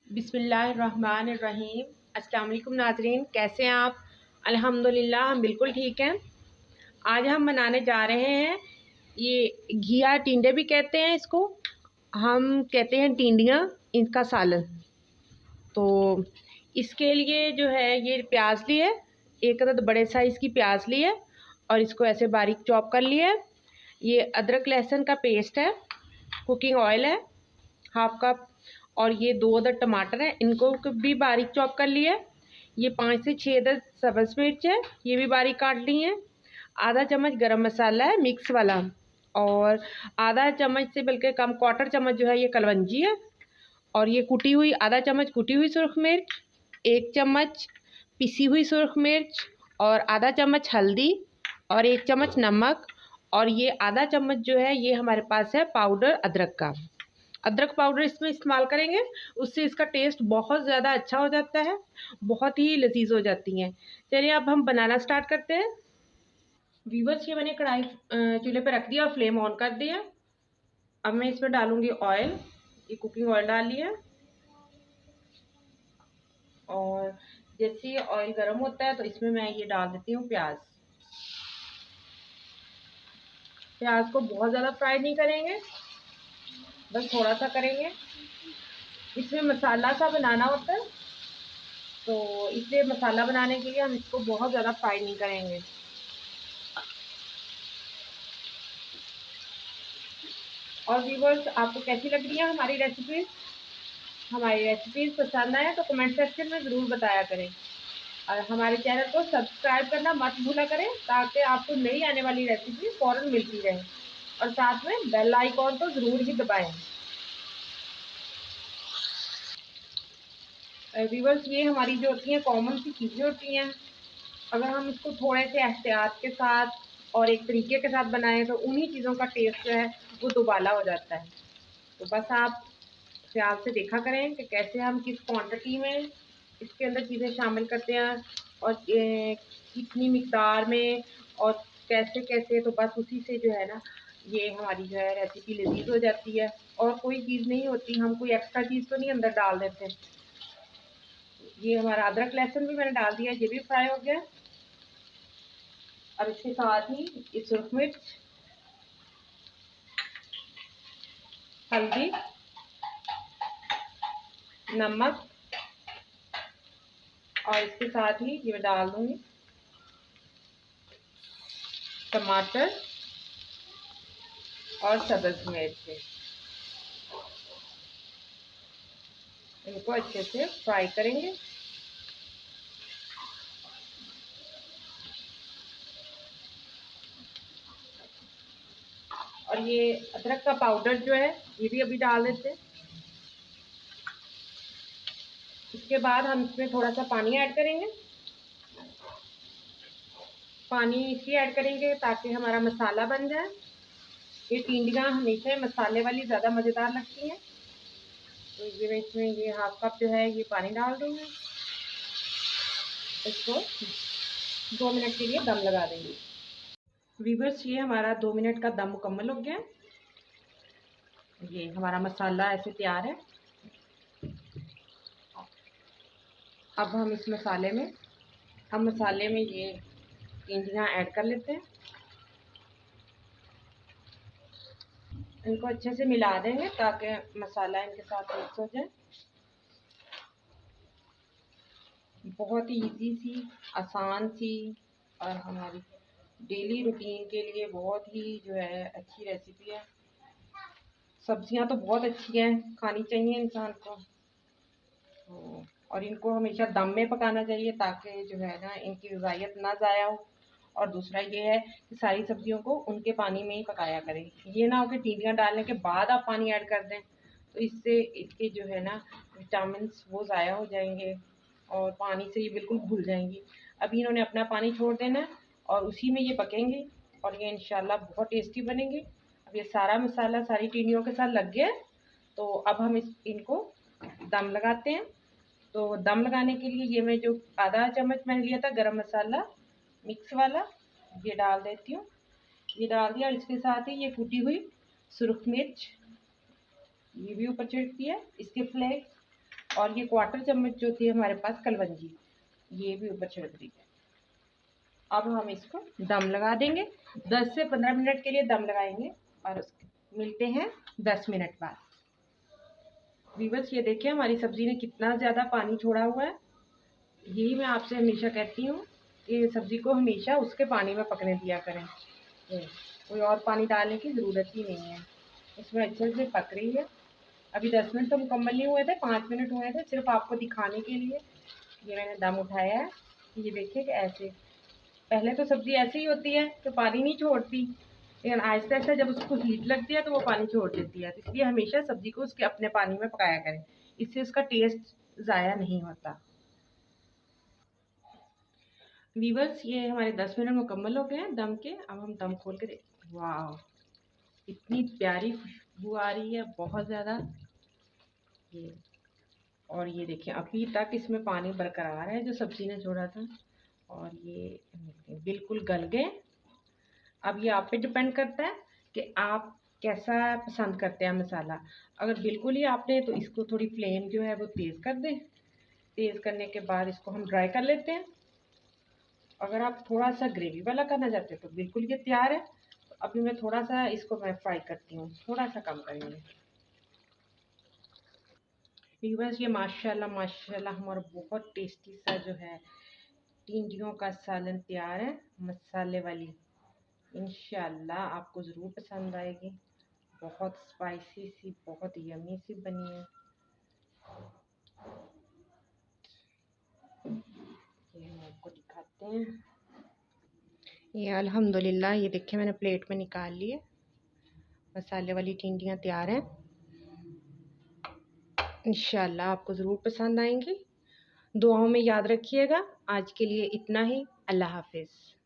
बिस्मिल्लाहिर्रहमानिर्रहीम। अस्सलाम वालेकुम नाज़रीन, कैसे हैं आप? अल्हम्दुलिल्लाह हम बिल्कुल ठीक हैं। आज हम बनाने जा रहे हैं ये घिया टिंडे भी कहते हैं इसको, हम कहते हैं टिंडियाँ, इनका सालन। तो इसके लिए जो है ये प्याज लिए, एक अदद बड़े साइज़ की प्याज ली है और इसको ऐसे बारीक चॉप कर लिया है। ये अदरक लहसुन का पेस्ट है, कुकिंग ऑयल है हाफ कप, और ये 2 अदद टमाटर हैं, इनको भी बारीक चॉप कर लिया है। ये 5 से 6 अदद सब्ज़ मिर्च है, ये भी बारीक काट ली है। आधा चम्मच गरम मसाला है मिक्स वाला, और आधा चम्मच से बल्कि कम, 1/4 चम्मच जो है ये कलवंजी है। और ये कुटी हुई, आधा चम्मच कुटी हुई सुरख मिर्च, 1 चम्मच पिसी हुई सुरख मिर्च, और आधा चम्मच हल्दी, और 1 चम्मच नमक, और ये आधा चम्मच जो है ये हमारे पास है पाउडर अदरक का। अदरक पाउडर इसमें इस्तेमाल करेंगे, उससे इसका टेस्ट बहुत ज़्यादा अच्छा हो जाता है, बहुत ही लजीज हो जाती हैं। चलिए अब हम बनाना स्टार्ट करते हैं। वीवर्स, ये मैंने कढ़ाई चूल्हे पर रख दिया और फ्लेम ऑन कर दिया। अब मैं इसमें डालूंगी ऑयल, ये कुकिंग ऑयल डाल लिया, और जैसे ये ऑयल गर्म होता है तो इसमें मैं ये डाल देती हूँ प्याज। प्याज को बहुत ज़्यादा फ्राई नहीं करेंगे, बस थोड़ा सा करेंगे। इसमें मसाला सा बनाना होता है, तो इसलिए मसाला बनाने के लिए हम इसको बहुत ज़्यादा फ्राई नहीं करेंगे। और व्यूवर्स, आपको कैसी लग रही है हमारी रेसिपीज़? हमारी रेसिपीज़ पसंद आए तो कमेंट सेक्शन में ज़रूर बताया करें, और हमारे चैनल को सब्सक्राइब करना मत भूला करें, ताकि आपको नई आने वाली रेसिपी फ़ौरन मिलती रहे। और साथ में बेल आइकॉन तो ज़रूर ही दबाएं। व्यूवर्स, ये हमारी जो होती हैं कॉमन सी चीज़ें होती हैं, अगर हम इसको थोड़े से एहतियात के साथ और एक तरीके के साथ बनाएं तो उन्हीं चीज़ों का टेस्ट जो है वो दुबाला हो जाता है। तो बस आप ख्याल से देखा करें कि कैसे हम किस क्वांटिटी में इसके अंदर चीज़ें शामिल करते हैं, और कितनी मिकदार में, और कैसे कैसे, तो बस उसी से जो है ना ये हमारी जो है रेसिपी लजीज हो जाती है। और कोई चीज़ नहीं होती, हम कोई एक्स्ट्रा चीज़ तो नहीं अंदर डाल देते। ये हमारा अदरक लहसुन भी मैंने डाल दिया, ये भी फ्राई हो गया। और इसके साथ ही ये सुरख मिर्च, हल्दी, नमक, और इसके साथ ही ये मैं डाल दूंगी टमाटर और सब्ज मिर्च। इनको अच्छे से फ्राई करेंगे। और ये अदरक का पाउडर जो है ये भी अभी डाल देते हैं। इसके बाद हम इसमें थोड़ा सा पानी ऐड करेंगे। पानी इसलिए ऐड करेंगे ताकि हमारा मसाला बन जाए। ये टिंडियाँ हमेशा मसाले वाली ज़्यादा मज़ेदार लगती हैं। तो ये मैं इसमें ये हाफ कप जो है ये पानी डाल दूँगी। इसको 2 मिनट के लिए दम लगा देंगे। वीवर्स, ये हमारा 2 मिनट का दम मुकम्मल हो गया। ये हमारा मसाला ऐसे तैयार है। अब हम इस मसाले में ये टिंडियाँ ऐड कर लेते हैं। इनको अच्छे से मिला देंगे ताकि मसाला इनके साथ मिक्स हो जाए। बहुत ही इजी सी, आसान सी, और हमारी डेली रूटीन के लिए बहुत ही जो है अच्छी रेसिपी है। सब्जियां तो बहुत अच्छी हैं, खानी चाहिए इंसान को। और इनको हमेशा दम में पकाना चाहिए ताकि जो है ना इनकी ग़िज़ाइयत ना ज़ाया हो। और दूसरा ये है कि सारी सब्जियों को उनके पानी में ही पकाया करें। ये ना हो कि टिंडियाँ डालने के बाद आप पानी ऐड कर दें, तो इससे इसके जो है ना विटामिन्स वो ज़ाया हो जाएंगे और पानी से ये बिल्कुल घुल जाएंगी। अभी इन्होंने अपना पानी छोड़ देना है और उसी में ये पकेंगे, और ये इंशाल्लाह बहुत टेस्टी बनेंगे। अब ये सारा मसाला सारी टिंडियों के साथ लग गया, तो अब हम इनको दम लगाते हैं। तो दम लगाने के लिए ये मैं जो आधा चम्मच मैंने लिया था गरम मसाला मिक्स वाला, ये डाल देती हूँ। ये डाल दिया, और इसके साथ ही ये कुटी हुई सुरख मिर्च ये भी ऊपर छिड़क दिया, इसके फ्लेक्स। और ये 1/4 चम्मच जो थी हमारे पास कलवंजी, ये भी ऊपर छिड़क दी है। अब हम इसको दम लगा देंगे, 10 से 15 मिनट के लिए दम लगाएंगे और उसके मिलते हैं 10 मिनट बाद। व्यूअर्स ये देखिए हमारी सब्जी ने कितना ज़्यादा पानी छोड़ा हुआ है। यही मैं आपसे हमेशा कहती हूँ कि सब्जी को हमेशा उसके पानी में पकने दिया करें, कोई और पानी डालने की ज़रूरत ही नहीं है। इसमें अच्छे से पक रही है। अभी 10 मिनट तो मुकम्मल नहीं हुए थे, 5 मिनट हुए थे, सिर्फ आपको दिखाने के लिए ये मैंने दम उठाया है। ये देखिए कि ऐसे, पहले तो सब्ज़ी ऐसी ही होती है कि पानी नहीं छोड़ती, लेकिन आहिस्ता आहिस्ता जब उसको हीट लगती है तो वो पानी छोड़ देती है। तो इसलिए हमेशा सब्ज़ी को उसके अपने पानी में पकाया करें, इससे उसका टेस्ट ज़ाया नहीं होता। वीवर्स ये हमारे 10 मिनट मुकम्मल हो गए हैं दम के। अब हम दम खोल के देखते हैं। वाह, इतनी प्यारी खुशबू आ रही है, बहुत ज़्यादा। ये और ये देखिए अभी तक इसमें पानी बरकरार है जो सब्ज़ी ने छोड़ा था, और ये बिल्कुल गल गए। अब ये आप पे डिपेंड करता है कि आप कैसा पसंद करते हैं मसाला। अगर बिल्कुल ही आपने, तो इसको थोड़ी फ्लेम जो है वो तेज़ कर दें। तेज़ करने के बाद इसको हम ड्राई कर लेते हैं। अगर आप थोड़ा सा ग्रेवी वाला करना चाहते हैं तो बिल्कुल ये तैयार है। तो अभी मैं थोड़ा सा इसको मैं फ्राई करती हूँ, थोड़ा सा कम करेंगे। व्यूअर्स ये माशाल्लाह माशाल्लाह हमारा बहुत टेस्टी सा जो है टिंडियों का सालन तैयार है, मसाले वाली। इंशाल्लाह आपको ज़रूर पसंद आएगी। बहुत स्पाइसी सी, बहुत यमी सी बनी है। ये हम आपको दिखाते हैं। ये अल्हम्दुलिल्लाह ये देखिए मैंने प्लेट में निकाल लिए। मसाले वाली टिंडियाँ तैयार हैं। इंशाल्लाह आपको ज़रूर पसंद आएंगी। दुआओं में याद रखिएगा। आज के लिए इतना ही। अल्लाह हाफिज़।